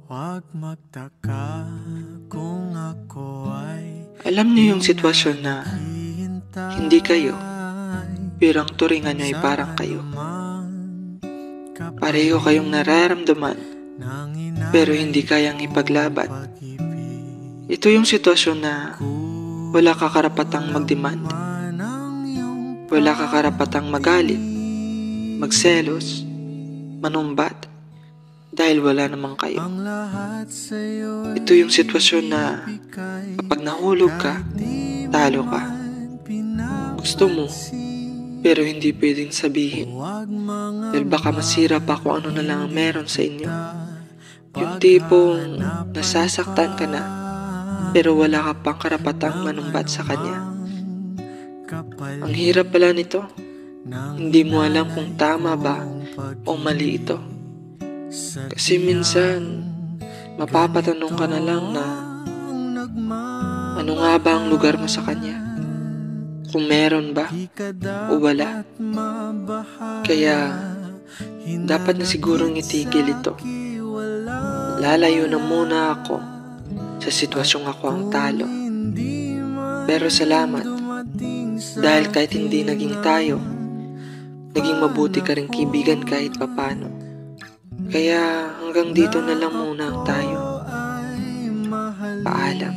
Huwag magtaka kung ako ay Alam niyo yung sitwasyon na hihintay. hindi kayo, pero ang turingan niyo ay parang kayo. Pareho kayong nararamdaman, pero hindi kayang ipaglaban. Ito yung sitwasyon na wala ka karapatang magdemand. Wala ka karapatang magalit, magselos, manumbat, dahil wala namang kayo. Ito yung sitwasyon na kapag nahulog ka, talo ka. Gusto mo, pero hindi pwedeng sabihin. Dahil baka masira pa kung ano na lang ang meron sa inyo. Yung tipong nasasaktan ka na, pero wala ka pang karapatang manumbat sa kanya. Ang hirap pala nito. Hindi mo alam kung tama ba o mali ito. Kasi minsan, mapapatanong ka na lang na ano nga ba ang lugar mo sa kanya? Kung meron ba o wala? Kaya dapat na sigurong itigil ito. Lalayo na muna ako sa sitwasyong ako ang talo. Pero salamat dahil kahit hindi naging tayo, naging mabuti ka rin kaibigan kahit papano. Kaya hanggang dito na lang muna tayo. Paalam.